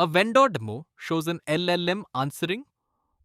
A vendor demo shows an LLM answering,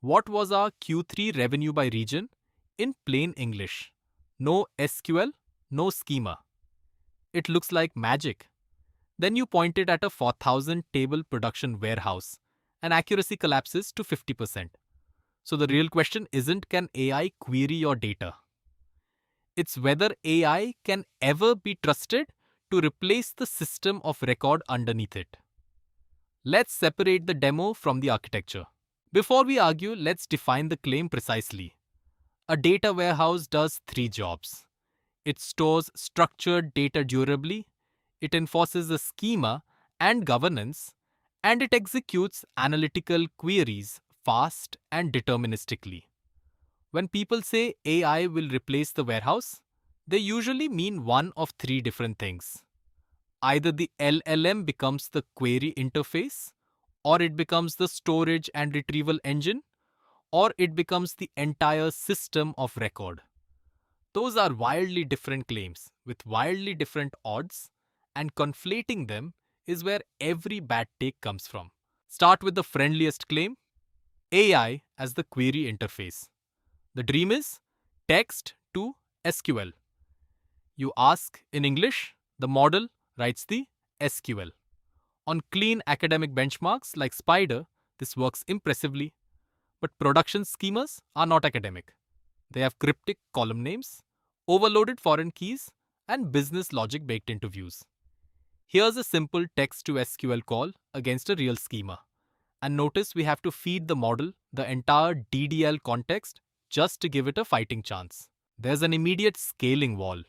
"What was our Q3 revenue by region?" in plain English. No SQL, no schema. It looks like magic. Then you point it at a 4,000 table production warehouse, and accuracy collapses to 50%. So the real question isn't, can AI query your data? It's whether AI can ever be trusted to replace the system of record underneath it. Let's separate the demo from the architecture. Before we argue, let's define the claim precisely. A data warehouse does three jobs. It stores structured data durably, it enforces a schema and governance, and it executes analytical queries fast and deterministically. When people say AI will replace the warehouse, they usually mean one of three different things. Either the LLM becomes the query interface, or it becomes the storage and retrieval engine, or it becomes the entire system of record. Those are wildly different claims with wildly different odds, and conflating them is where every bad take comes from. Start with the friendliest claim: AI as the query interface. The dream is text to SQL. You ask in English, the model writes the SQL. On clean academic benchmarks like Spider, this works impressively. But production schemas are not academic. They have cryptic column names, overloaded foreign keys, and business logic baked into views. Here's a simple text to SQL call against a real schema. And notice we have to feed the model the entire DDL context just to give it a fighting chance. There's an immediate scaling wall.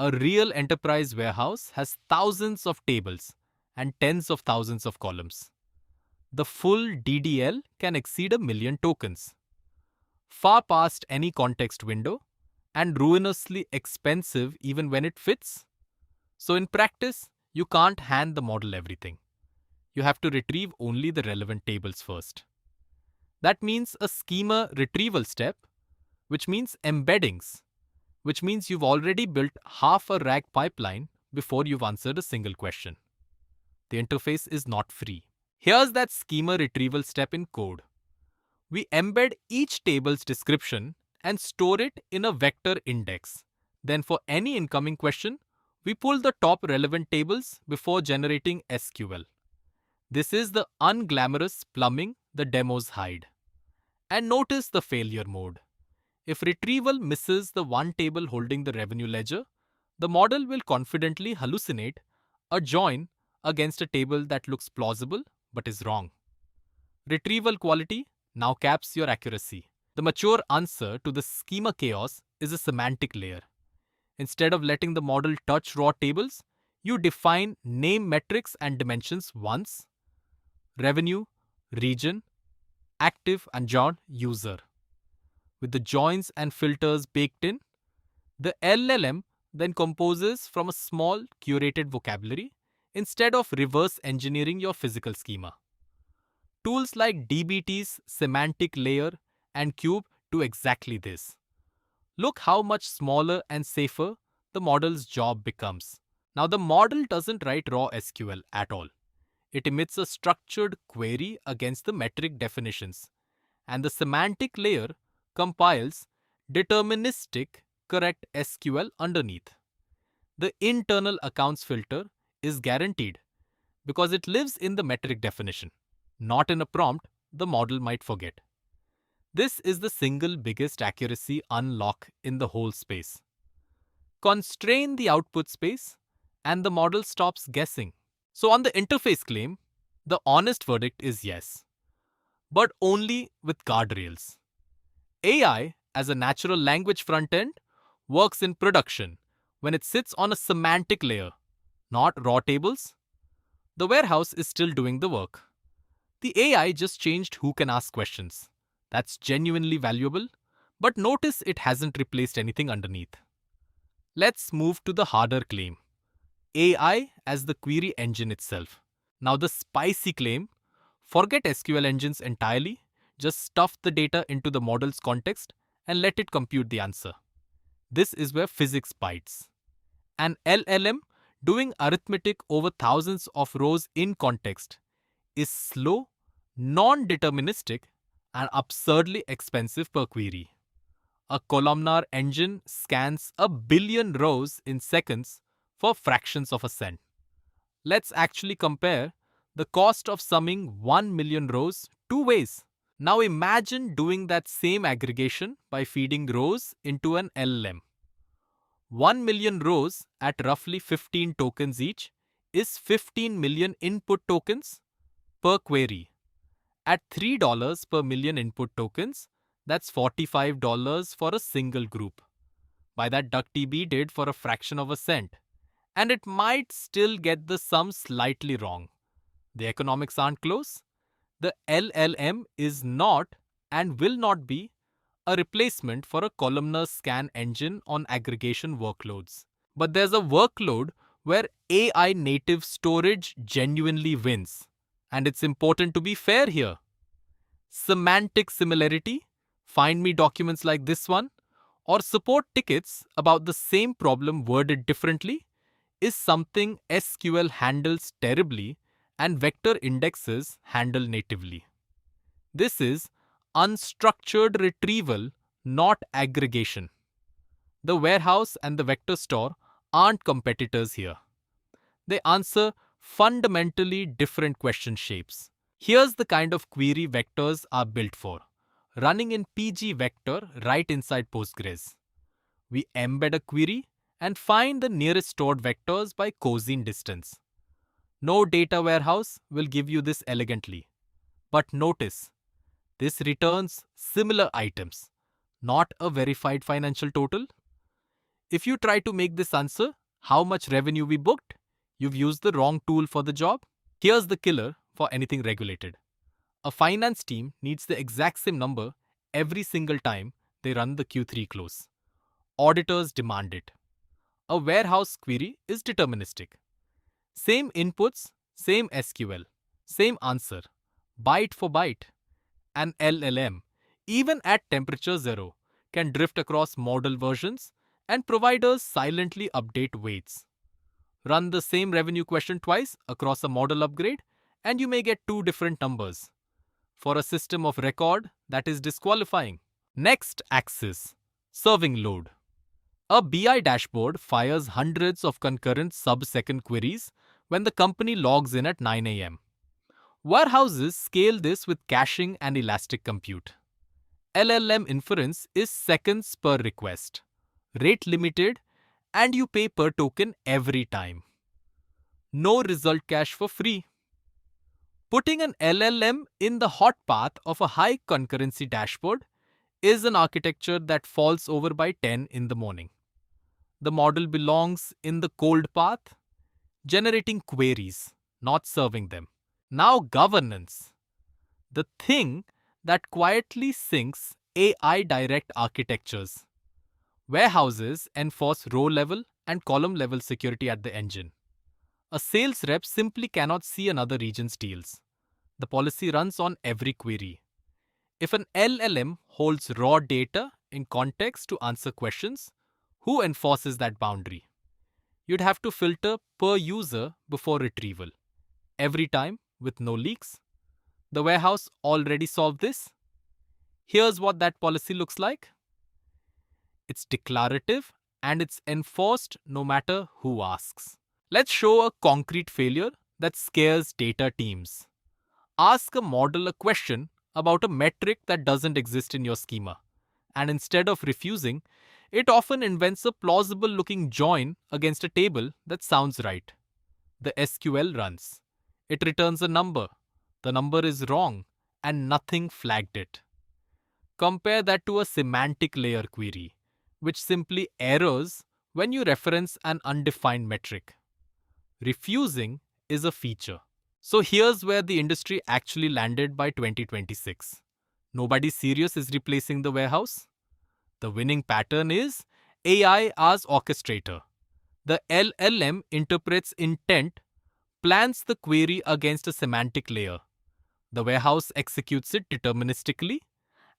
A real enterprise warehouse has thousands of tables and tens of thousands of columns. The full DDL can exceed 1,000,000 tokens, far past any context window, and ruinously expensive even when it fits. So in practice, you can't hand the model everything. You have to retrieve only the relevant tables first. That means a schema retrieval step, which means embeddings, which means you've already built half a RAG pipeline before you've answered a single question. The interface is not free. Here's that schema retrieval step in code. We embed each table's description and store it in a vector index. Then for any incoming question, we pull the top relevant tables before generating SQL. This is the unglamorous plumbing the demos hide. And notice the failure mode. If retrieval misses the one table holding the revenue ledger, the model will confidently hallucinate a join against a table that looks plausible but is wrong. Retrieval quality now caps your accuracy. The mature answer to the schema chaos is a semantic layer. Instead of letting the model touch raw tables, you define name metrics and dimensions once: revenue, region, active and join user. With the joins and filters baked in, the LLM then composes from a small curated vocabulary instead of reverse engineering your physical schema. Tools like dbt's semantic layer and cube do exactly this. Look how much smaller and safer the model's job becomes. Now the model doesn't write raw SQL at all. It emits a structured query against the metric definitions, and the semantic layer compiles deterministic correct SQL underneath. The internal accounts filter is guaranteed because it lives in the metric definition, not in a prompt the model might forget. This is the single biggest accuracy unlock in the whole space. Constrain the output space, and the model stops guessing. So on the interface claim, the honest verdict is yes, but only with guardrails. AI as a natural language front end works in production when it sits on a semantic layer, not raw tables. The warehouse is still doing the work. The AI just changed who can ask questions. That's genuinely valuable, but notice it hasn't replaced anything underneath. Let's move to the harder claim: AI as the query engine itself. Now the spicy claim: forget SQL engines entirely, just stuff the data into the model's context and let it compute the answer. This is where physics bites. An LLM doing arithmetic over thousands of rows in context is slow, non-deterministic, and absurdly expensive per query. A columnar engine scans a billion rows in seconds for fractions of a cent. Let's actually compare the cost of summing 1 million rows two ways. Now imagine doing that same aggregation by feeding rows into an LLM. 1 million rows at roughly 15 tokens each is 15 million input tokens per query. At $3 per million input tokens, that's $45 for a single group. By that DuckDB did for a fraction of a cent. And it might still get the sum slightly wrong. The economics aren't close. The LLM is not and will not be a replacement for a columnar scan engine on aggregation workloads. But there's a workload where AI native storage genuinely wins. And it's important to be fair here. Semantic similarity, find me documents like this one, or support tickets about the same problem worded differently, is something SQL handles terribly and vector indexes handle natively. This is unstructured retrieval, not aggregation. The warehouse and the vector store aren't competitors here. They answer fundamentally different question shapes. Here's the kind of query vectors are built for. Running in PG vector right inside Postgres. We embed a query and find the nearest stored vectors by cosine distance. No data warehouse will give you this elegantly. But notice, this returns similar items, not a verified financial total. If you try to make this answer how much revenue we booked, you've used the wrong tool for the job. Here's the killer for anything regulated. A finance team needs the exact same number every single time they run the Q3 close. Auditors demand it. A warehouse query is deterministic. Same inputs, same SQL, same answer, byte for byte. An LLM, even at temperature zero, can drift across model versions and providers silently update weights. Run the same revenue question twice across a model upgrade and you may get two different numbers. For a system of record, that is disqualifying. Next axis, serving load. A BI dashboard fires hundreds of concurrent sub-second queries when the company logs in at 9 a.m. Warehouses scale this with caching and elastic compute. LLM inference is seconds per request, rate limited, and you pay per token every time. No result cache for free. Putting an LLM in the hot path of a high concurrency dashboard is an architecture that falls over by 10 in the morning. The model belongs in the cold path, generating queries, not serving them. Now governance. The thing that quietly sinks AI direct architectures. Warehouses enforce row level and column level security at the engine. A sales rep simply cannot see another region's deals. The policy runs on every query. If an LLM holds raw data in context to answer questions, who enforces that boundary? You'd have to filter per user before retrieval. Every time with no leaks. The warehouse already solved this. Here's what that policy looks like. It's declarative and it's enforced no matter who asks. Let's show a concrete failure that scares data teams. Ask a model a question about a metric that doesn't exist in your schema. And instead of refusing, it often invents a plausible looking join against a table that sounds right. The SQL runs. It returns a number. The number is wrong and nothing flagged it. Compare that to a semantic layer query, which simply errors when you reference an undefined metric. Refusing is a feature. So here's where the industry actually landed by 2026. Nobody serious is replacing the warehouse. The winning pattern is AI as orchestrator. The LLM interprets intent, plans the query against a semantic layer. The warehouse executes it deterministically,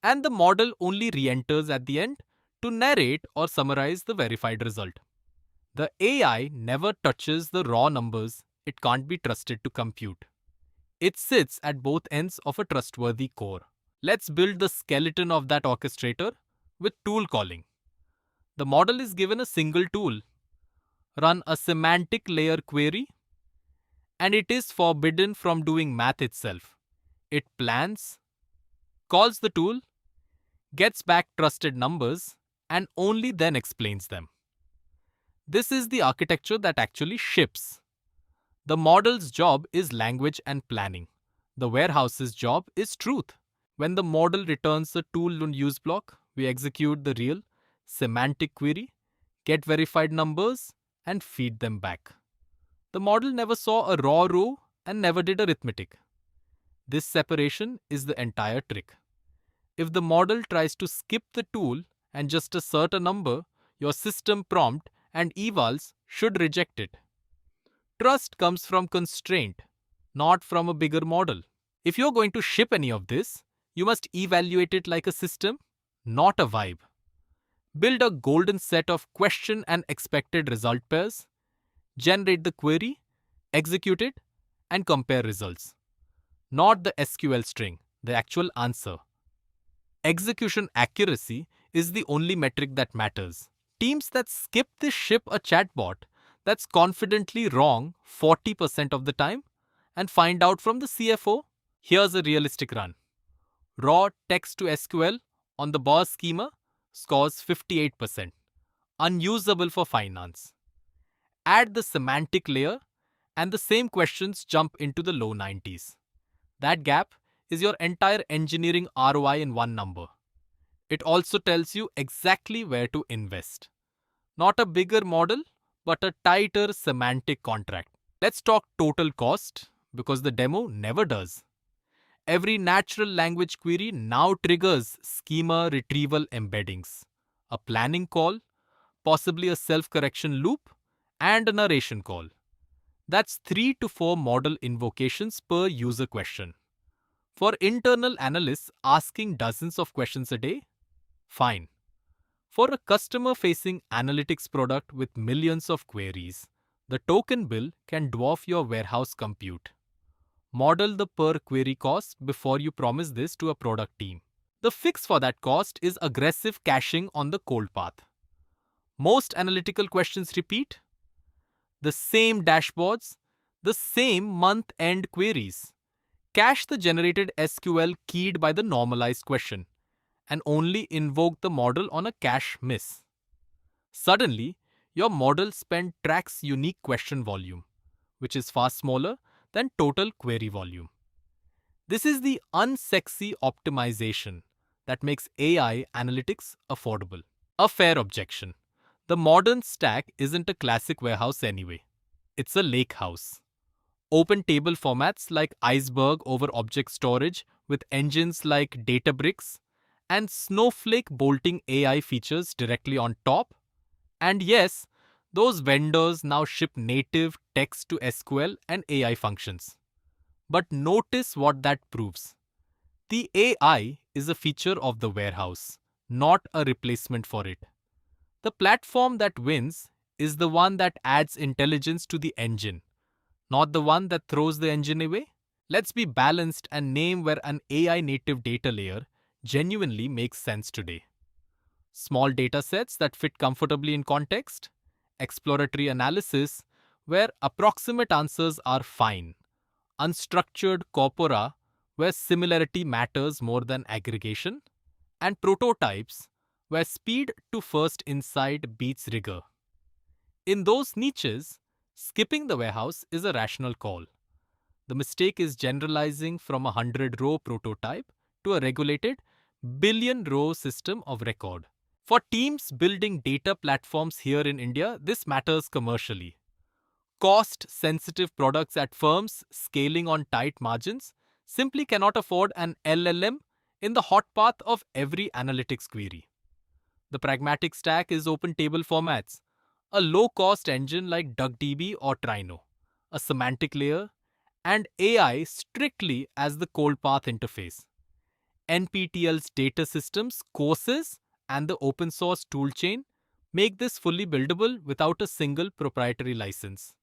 and the model only re-enters at the end to narrate or summarize the verified result. The AI never touches the raw numbers it can't be trusted to compute. It sits at both ends of a trustworthy core. Let's build the skeleton of that orchestrator with tool calling. The model is given a single tool. Run a semantic layer query, and it is forbidden from doing math itself. It plans, calls the tool, gets back trusted numbers, and only then explains them. This is the architecture that actually ships. The model's job is language and planning. The warehouse's job is truth. When the model returns the tool on use block, we execute the real semantic query, get verified numbers, and feed them back. The model never saw a raw row and never did arithmetic. This separation is the entire trick. If the model tries to skip the tool and just assert a number, your system prompt and evals should reject it. Trust comes from constraint, not from a bigger model. If you're going to ship any of this, you must evaluate it like a system, not a vibe. Build a golden set of question and expected result pairs, generate the query, execute it, and compare results. Not the SQL string, the actual answer. Execution accuracy is the only metric that matters. Teams that skip this ship a chatbot that's confidently wrong 40% of the time and find out from the CFO. Here's a realistic run. Raw text-to-SQL on the boss schema scores 58%, unusable for finance. Add the semantic layer and the same questions jump into the low 90s. That gap is your entire engineering ROI in one number. It also tells you exactly where to invest. Not a bigger model, but a tighter semantic contract. Let's talk total cost, because the demo never does. Every natural language query now triggers schema retrieval embeddings, a planning call, possibly a self-correction loop, and a narration call. That's 3 to 4 model invocations per user question. For internal analysts asking dozens of questions a day, fine. For a customer-facing analytics product with millions of queries, the token bill can dwarf your warehouse compute. Model the per query cost before you promise this to a product team. The fix for that cost is aggressive caching on the cold path. Most analytical questions repeat. The same dashboards, the same month-end queries. Cache the generated SQL keyed by the normalized question and only invoke the model on a cache miss. Suddenly, your model spend tracks unique question volume, which is far smaller than total query volume. This is the unsexy optimization that makes AI analytics affordable. A fair objection. The modern stack isn't a classic warehouse anyway. It's a lakehouse. Open table formats like Iceberg over object storage with engines like Databricks, and Snowflake bolting AI features directly on top. And yes, those vendors now ship native text-to-SQL and AI functions. But notice what that proves. The AI is a feature of the warehouse, not a replacement for it. The platform that wins is the one that adds intelligence to the engine, not the one that throws the engine away. Let's be balanced and name where an AI native data layer genuinely makes sense today. Small data sets that fit comfortably in context, exploratory analysis where approximate answers are fine, unstructured corpora where similarity matters more than aggregation, and prototypes where speed to first insight beats rigor. In those niches, skipping the warehouse is a rational call. The mistake is generalizing from a 100-row prototype to a regulated billion-row system of record. For teams building data platforms here in India, this matters commercially. Cost-sensitive products at firms scaling on tight margins simply cannot afford an LLM in the hot path of every analytics query. The pragmatic stack is open table formats, a low-cost engine like DuckDB or Trino, a semantic layer, and AI strictly as the cold path interface. NPTEL's data systems, courses, and the open source toolchain make this fully buildable without a single proprietary license.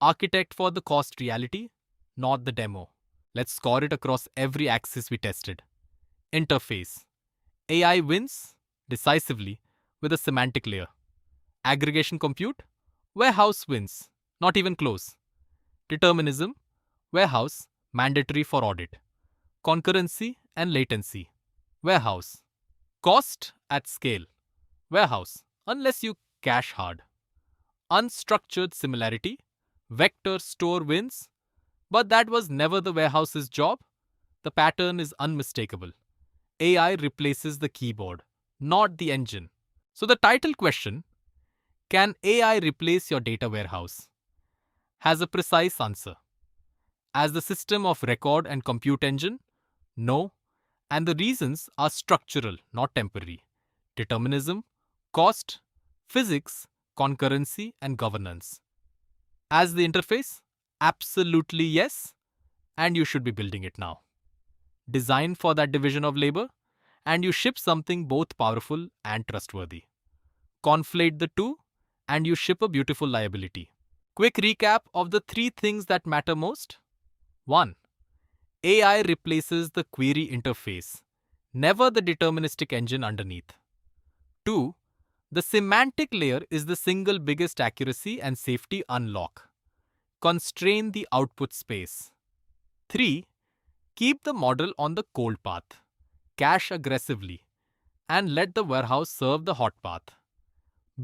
Architect for the cost reality, not the demo. Let's score it across every axis we tested. Interface. AI wins decisively with a semantic layer. Aggregation compute. Warehouse wins. Not even close. Determinism. Warehouse. Mandatory for audit. Concurrency and latency. Warehouse. Cost at scale. Warehouse. Unless you cache hard. Unstructured similarity. Vector store wins. But that was never the warehouse's job. The pattern is unmistakable. AI replaces the keyboard, not the engine. So the title question, can AI replace your data warehouse, has a precise answer. As the system of record and compute engine, no, and the reasons are structural, not temporary. Determinism, cost, physics, concurrency, and governance. As the interface, absolutely yes, and you should be building it now. Design for that division of labor, and you ship something both powerful and trustworthy. Conflate the two, and you ship a beautiful liability. Quick recap of the 3 things that matter most. 1. AI replaces the query interface, never the deterministic engine underneath. 2. The semantic layer is the single biggest accuracy and safety unlock. Constrain the output space. 3. Keep the model on the cold path. Cache aggressively. And let the warehouse serve the hot path.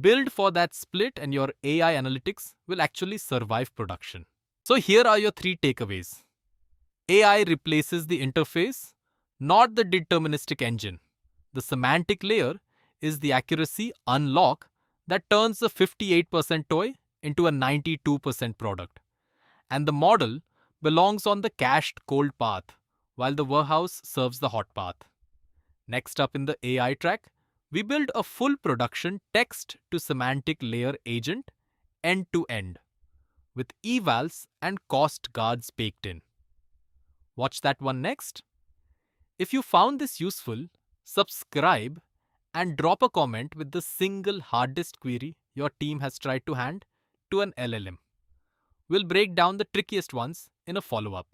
Build for that split and your AI analytics will actually survive production. So here are your 3 takeaways. AI replaces the interface, not the deterministic engine. The semantic layer is the accuracy unlock that turns a 58% toy into a 92% product. And the model belongs on the cached cold path, while the warehouse serves the hot path. Next up in the AI track, we build a full production text-to-semantic layer agent end-to-end, with evals and cost guards baked in. Watch that one next. If you found this useful, subscribe and drop a comment with the single hardest query your team has tried to hand to an LLM. We'll break down the trickiest ones in a follow-up.